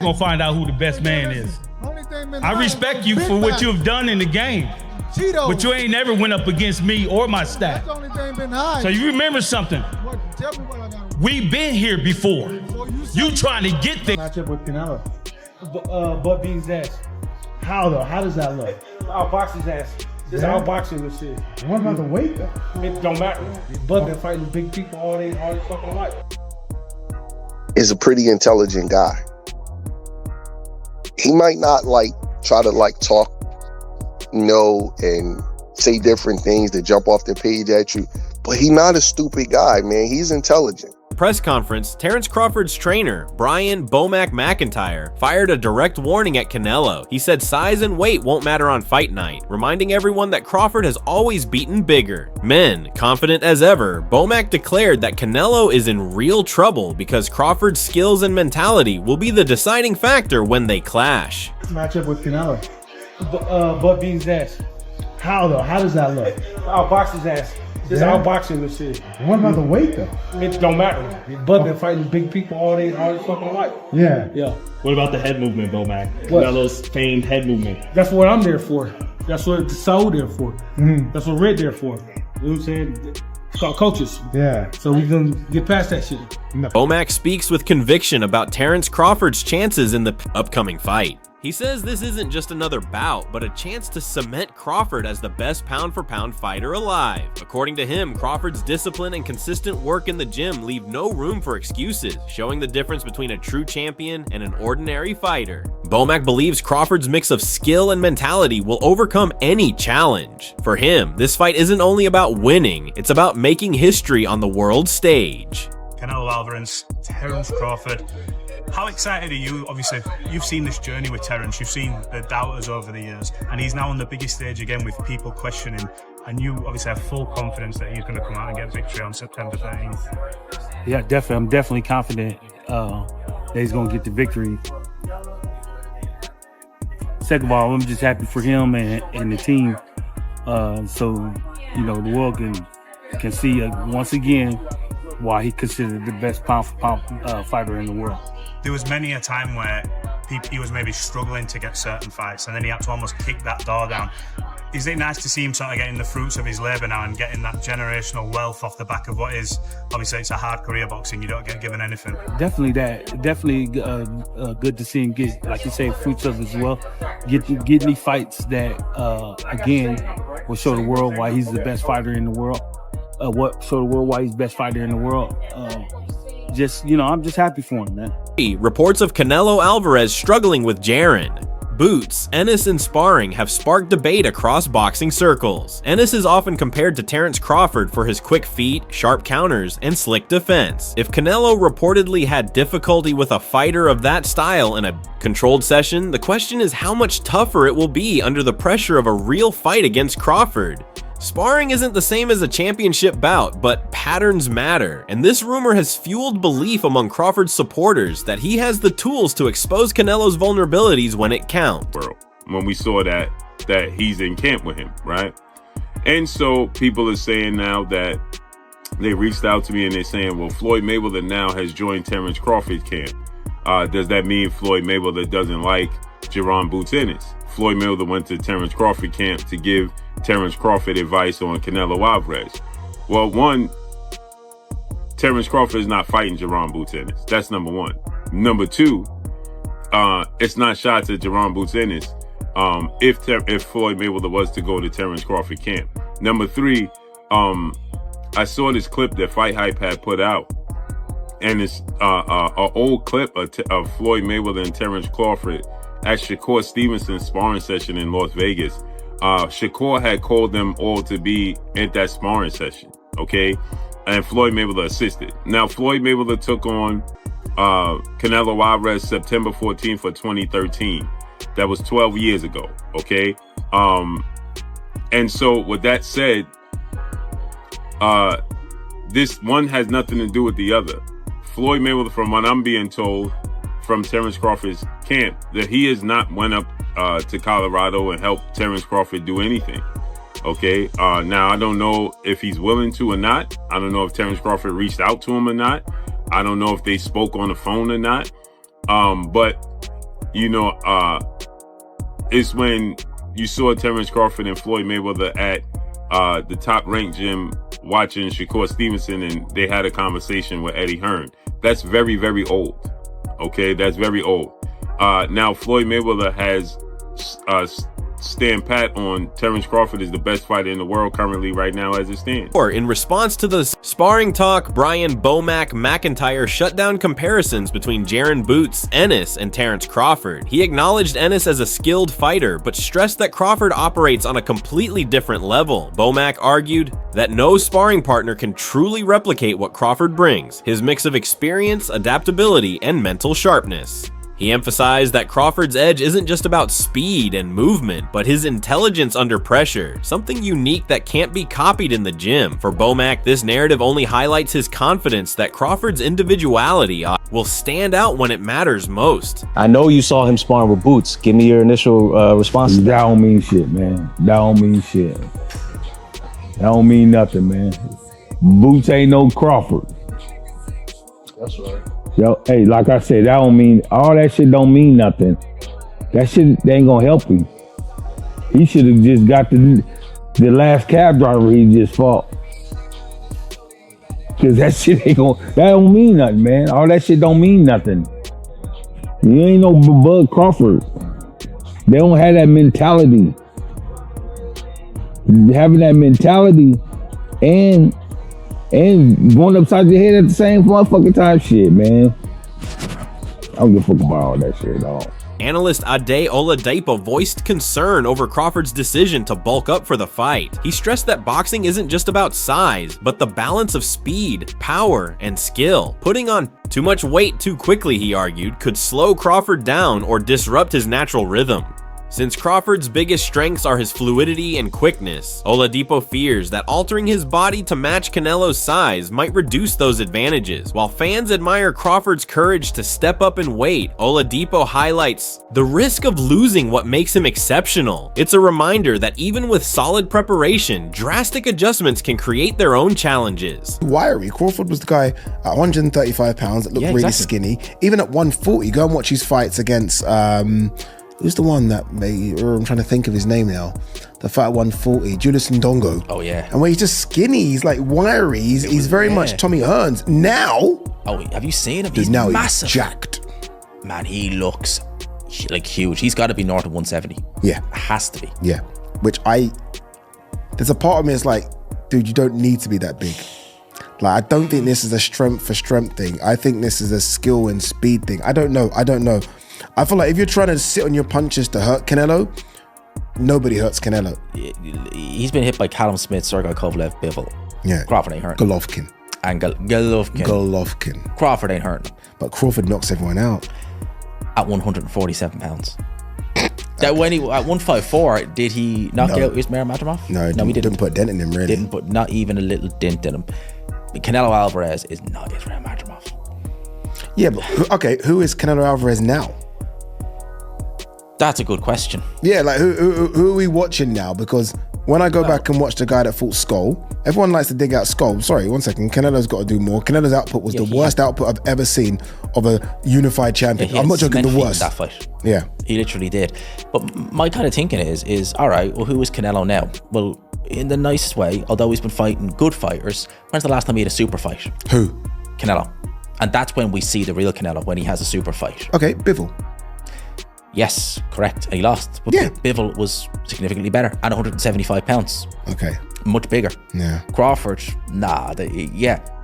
We're gonna find out who the best man is. I respect you for what you've done in the game, but you ain't never went up against me or my staff. So you remember something. We've been here before. You trying to get there. Matchup with Canelo. Butt being his ass. How though? How does that look? Outbox his ass. Just outboxing this shit. What about the weight though? It don't matter. Butt been fighting big people all they fucking life. Is a pretty intelligent guy. He might not try to talk, and say different things that jump off the page at you, but he's not a stupid guy, man. He's intelligent. Press conference, Terence Crawford's trainer, BoMac McIntyre, fired a direct warning at Canelo. He said size and weight won't matter on fight night, reminding everyone that Crawford has always beaten bigger. Men, confident as ever, BoMac declared that Canelo is in real trouble because Crawford's skills and mentality will be the deciding factor when they clash. Matchup with Canelo. Butt being his ass. How though? How does that look? Outbox his ass. Just outboxing this shit. What about the weight though? It don't matter. Butt been fighting big people all they fucking life. Yeah. What about the head movement, BoMac? Canelo's famed head movement. That's what I'm there for. That's what Saul there for. That's what Red there for. You know what I'm saying? It's called coaches. Yeah. So we gonna get past that shit. BoMac speaks with conviction about Terence Crawford's chances in the upcoming fight. He says this isn't just another bout, but a chance to cement Crawford as the best pound-for-pound fighter alive. According to him, Crawford's discipline and consistent work in the gym leave no room for excuses, showing the difference between a true champion and an ordinary fighter. BoMac believes Crawford's mix of skill and mentality will overcome any challenge. For him, this fight isn't only about winning, it's about making history on the world stage. Canelo Alvarez, Terence Crawford. How excited are you? Obviously, you've seen this journey with Terence, you've seen the doubters over the years, and he's now on the biggest stage again with people questioning, and you obviously have full confidence that he's going to come out and get victory on September 13th. Yeah, definitely. I'm definitely confident that he's going to get the victory. Second of all, I'm just happy for him and the team. So, the world can see once again why he considered the best pound-for-pound fighter in the world. There was many a time where he was maybe struggling to get certain fights, and then he had to almost kick that door down. Is it nice to see him sort of getting the fruits of his labour now and getting that generational wealth off the back of what is, obviously it's a hard career boxing, you don't get given anything. Definitely that. Definitely good to see him get, like you say, fruits of his wealth. Get me fights that, again, will show the world why he's the best fighter in the world. Show the world why he's the best fighter in the world. I'm just happy for him, man. Reports of Canelo Alvarez struggling with Jaron. Boots, Ennis, and Sparring have sparked debate across boxing circles. Ennis is often compared to Terence Crawford for his quick feet, sharp counters, and slick defense. If Canelo reportedly had difficulty with a fighter of that style in a controlled session, the question is how much tougher it will be under the pressure of a real fight against Crawford. Sparring isn't the same as a championship bout, but patterns matter, and this rumor has fueled belief among Crawford's supporters that he has the tools to expose Canelo's vulnerabilities when it counts. When we saw that he's in camp with him, right? And so people are saying now that they reached out to me and they're saying, well, Floyd Mayweather now has joined Terence Crawford's camp. Does that mean Floyd Mayweather doesn't like Jaron Boots Ennis? Floyd Mayweather went to Terence Crawford camp to give Terence Crawford advice on Canelo Alvarez. Well, one, Terence Crawford is not fighting Jaron Boots Ennis. That's number one. Number two, it's not shots at Jaron Boots Ennis if Floyd Mayweather was to go to Terence Crawford camp. Number three, I saw this clip that Fight Hype had put out, and it's an old clip of Floyd Mayweather and Terence Crawford at Shakur Stevenson's sparring session in Las Vegas. Shakur had called them all to be at that sparring session, okay? And Floyd Mayweather assisted. Now, Floyd Mayweather took on Canelo Alvarez September 14th of 2013. That was 12 years ago, okay? And so with that said, this one has nothing to do with the other. Floyd Mayweather, from what I'm being told from Terence Crawford's camp, that he has not went up to Colorado and helped Terence Crawford do anything. Okay. Now I don't know if he's willing to or not. I don't know if Terence Crawford reached out to him or not. I don't know if they spoke on the phone or not. But you know, is when you saw Terence Crawford and Floyd Mayweather at the top-ranked gym watching Shakur Stevenson, and they had a conversation with Eddie Hearn. That's very, very old. Okay, that's very old. Now Floyd Mayweather has stand pat on Terence Crawford is the best fighter in the world currently right now as it stands. In response to the sparring talk, Brian BoMac McIntyre shut down comparisons between Jaron Boots, Ennis, and Terence Crawford. He acknowledged Ennis as a skilled fighter, but stressed that Crawford operates on a completely different level. BoMac argued that no sparring partner can truly replicate what Crawford brings, his mix of experience, adaptability, and mental sharpness. He emphasized that Crawford's edge isn't just about speed and movement, but his intelligence under pressure, something unique that can't be copied in the gym. For BoMac, this narrative only highlights his confidence that Crawford's individuality will stand out when it matters most. I know you saw him sparring with Boots. Give me your initial response to that. That don't mean shit, man. That don't mean shit. That don't mean nothing, man. Boots ain't no Crawford. That's right. Yo, hey, like I said, that don't mean, all that shit don't mean nothing. That shit they ain't gonna help him. He should have just got the last cab driver he just fought. Cause that shit ain't gonna, that don't mean nothing, man. All that shit don't mean nothing. You ain't no Bud Crawford. They don't have that mentality. Having that mentality and going upside your head at the same motherfucking time, shit, man. I don't give a fuck about all that shit at all. Analyst Ade Oladipo voiced concern over Crawford's decision to bulk up for the fight. He stressed that boxing isn't just about size, but the balance of speed, power, and skill. Putting on too much weight too quickly, he argued, could slow Crawford down or disrupt his natural rhythm. Since Crawford's biggest strengths are his fluidity and quickness, Oladipo fears that altering his body to match Canelo's size might reduce those advantages. While fans admire Crawford's courage to step up in weight, Oladipo highlights the risk of losing what makes him exceptional. It's a reminder that even with solid preparation, drastic adjustments can create their own challenges. Wiry. Crawford was the guy at 135 pounds that looked really skinny. Even at 140, go and watch his fights against who's the one that made, I'm trying to think of his name now. The fight at 140, Julius Ndongo. Oh yeah. And when he's just skinny, he's like wiry. He's very much Tommy Hearns. Now. Oh, have you seen him? He's now massive. He's jacked. Man, he looks like huge. He's got to be north of 170. Yeah. Has to be. Yeah. Which there's a part of me that's like, dude, you don't need to be that big. Like, I don't think this is a strength for strength thing. I think this is a skill and speed thing. I don't know. I feel like if you're trying to sit on your punches to hurt Canelo, nobody hurts Canelo. He's been hit by Callum Smith, Sergey Kovalev, Bivol. Yeah. Crawford ain't hurting. Golovkin. And Golovkin. Crawford ain't hurting. But Crawford knocks everyone out. At 147 pounds. That when he at 154, did he knock out Ismail Madrimov? No, he didn't put a dent in him, really. Didn't put not even a little dent in him. Canelo Alvarez is not Ismail Madrimov. Yeah, but okay, who is Canelo Alvarez now? That's a good question. Yeah, like who are we watching now? Because when I go back and watch the guy that fought Skull, everyone likes to dig out Skull. Sorry, one second. Canelo's got to do more. Canelo's output was the worst output I've ever seen of a unified champion. I'm not joking, the worst. That fight. Yeah. He literally did. But my kind of thinking is all right, well, who is Canelo now? Well, in the nicest way, although he's been fighting good fighters, when's the last time he had a super fight? Who? Canelo. And that's when we see the real Canelo, when he has a super fight. Okay, Bivol. Yes, correct. And he lost. But Bivol was significantly better at 175 pounds. Okay. Much bigger. Yeah. Crawford,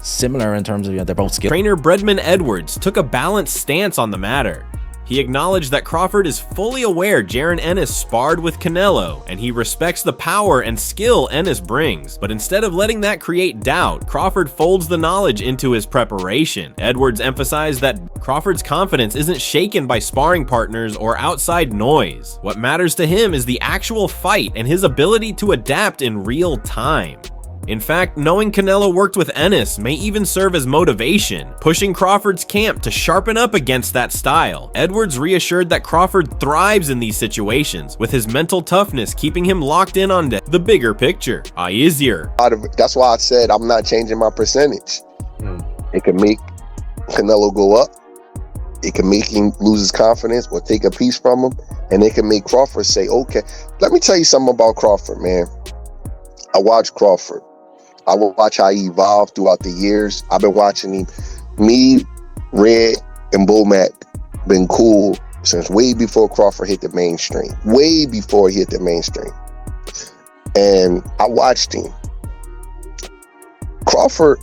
similar in terms of they're both skilled. Trainer Bredman Edwards took a balanced stance on the matter. He acknowledged that Crawford is fully aware Jaron Ennis sparred with Canelo, and he respects the power and skill Ennis brings. But instead of letting that create doubt, Crawford folds the knowledge into his preparation. Edwards emphasized that Crawford's confidence isn't shaken by sparring partners or outside noise. What matters to him is the actual fight and his ability to adapt in real time. In fact, knowing Canelo worked with Ennis may even serve as motivation, pushing Crawford's camp to sharpen up against that style. Edwards reassured that Crawford thrives in these situations, with his mental toughness keeping him locked in on the bigger picture. Easier. That's why I said I'm not changing my percentage. It could make Canelo go up, It can make him lose his confidence or take a piece from him, and it can make Crawford say, okay, let me tell you something about Crawford, man. I watch Crawford. I will watch how he evolved throughout the years. I've been watching him. Me, Red, and BoMac been cool since way before Crawford hit the mainstream. Way before he hit the mainstream. And I watched him. Crawford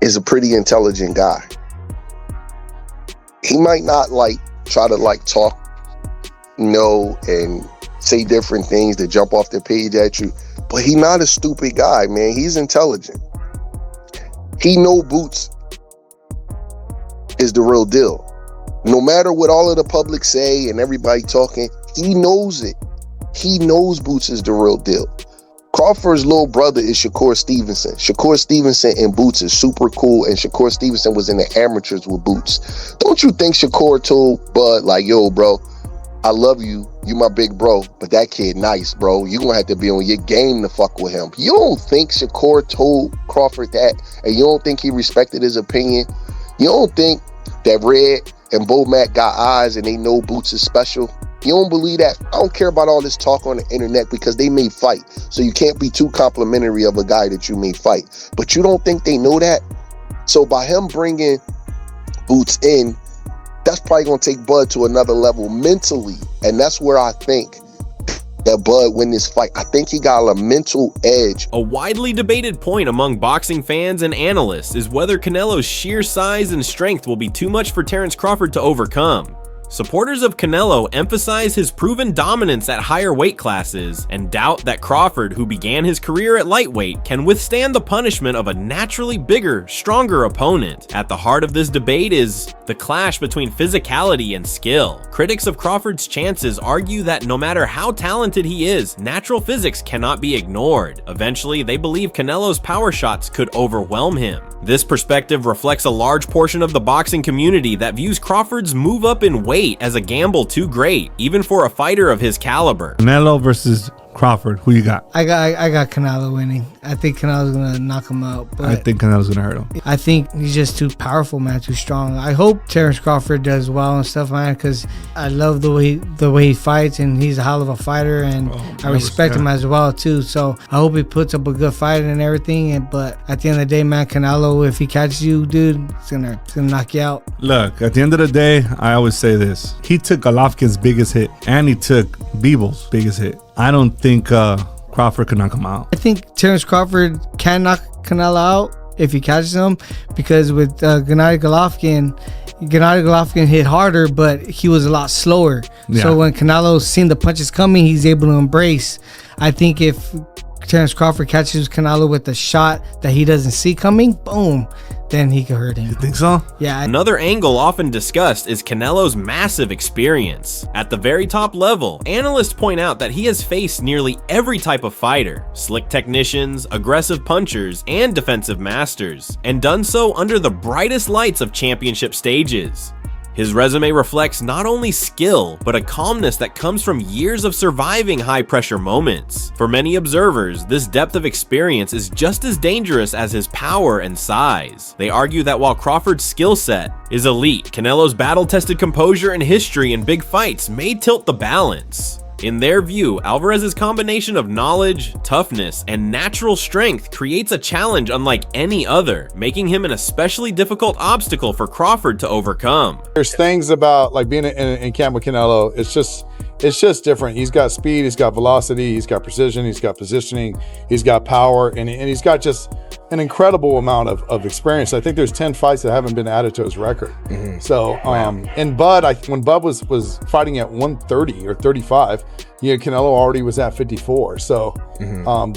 is a pretty intelligent guy. He might not try to talk, and say different things that jump off the page at you, but he's not a stupid guy, man. He's intelligent. He know Boots is the real deal. No matter what all of the public say and everybody talking, he knows it. He knows Boots is the real deal. Crawford's little brother is Shakur Stevenson. Shakur Stevenson and Boots is super cool, and Shakur Stevenson was in the amateurs with Boots. Don't you think Shakur told Bud, yo, bro, I love you. You my big bro, but that kid nice, bro. You gonna have to be on your game to fuck with him. You don't think Shakur told Crawford that, and you don't think he respected his opinion? You don't think that Red and BoMac got eyes and they know Boots is special? You don't believe that? I don't care about all this talk on the internet because they may fight. So you can't be too complimentary of a guy that you may fight. But you don't think they know that? So by him bringing Boots in, that's probably going to take Bud to another level mentally. And that's where I think that Bud win this fight. I think he got a mental edge. A widely debated point among boxing fans and analysts is whether Canelo's sheer size and strength will be too much for Terence Crawford to overcome. Supporters of Canelo emphasize his proven dominance at higher weight classes and doubt that Crawford, who began his career at lightweight, can withstand the punishment of a naturally bigger, stronger opponent. At the heart of this debate is the clash between physicality and skill. Critics of Crawford's chances argue that no matter how talented he is, natural physics cannot be ignored. Eventually, they believe Canelo's power shots could overwhelm him. This perspective reflects a large portion of the boxing community that views Crawford's move up in weight as a gamble too great, even for a fighter of his caliber. Canelo versus Crawford, who you got? I got Canelo winning. I think Canelo's gonna knock him out. But I think Canelo's gonna hurt him. I think he's just too powerful, man, too strong. I hope Terence Crawford does well and stuff, man, because I love the way he fights, and he's a hell of a fighter, and I respect him as well too. So I hope he puts up a good fight and everything. But at the end of the day, man, Canelo, if he catches you, dude, it's gonna knock you out. Look, at the end of the day, I always say this: he took Golovkin's biggest hit, and he took Bivol' biggest hit. I don't think Crawford could knock him out. I think Terence Crawford can knock Canelo out if he catches him, because with Gennady Golovkin hit harder, but he was a lot slower. Yeah. So when Canelo seen the punches coming, he's able to embrace. I think if Terence Crawford catches Canelo with a shot that he doesn't see coming, boom, then he could hurt him. You think so? Yeah. Another angle often discussed is Canelo's massive experience. At the very top level, analysts point out that he has faced nearly every type of fighter, slick technicians, aggressive punchers, and defensive masters, and done so under the brightest lights of championship stages. His resume reflects not only skill, but a calmness that comes from years of surviving high-pressure moments. For many observers, this depth of experience is just as dangerous as his power and size. They argue that while Crawford's skill set is elite, Canelo's battle-tested composure and history in big fights may tilt the balance. In their view, Alvarez's combination of knowledge, toughness, and natural strength creates a challenge unlike any other, making him an especially difficult obstacle for Crawford to overcome. There's things about being in camp with Canelo, it's just different. He's got speed, he's got velocity, he's got precision, he's got positioning, he's got power, and he's got just an incredible amount of experience. I think there's 10 fights that haven't been added to his record. Mm-hmm. So, and Bud, when Bud was fighting at 130 or 35, Canelo already was at 54. So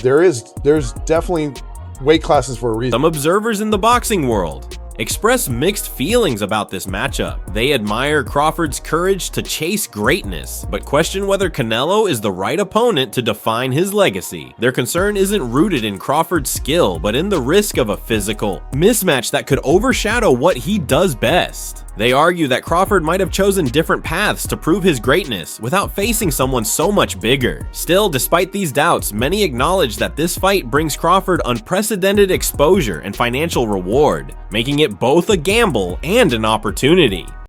there's definitely weight classes for a reason. Some observers in the boxing world express mixed feelings about this matchup. They admire Crawford's courage to chase greatness, but question whether Canelo is the right opponent to define his legacy. Their concern isn't rooted in Crawford's skill, but in the risk of a physical mismatch that could overshadow what he does best. They argue that Crawford might have chosen different paths to prove his greatness without facing someone so much bigger. Still, despite these doubts, many acknowledge that this fight brings Crawford unprecedented exposure and financial reward, making it both a gamble and an opportunity.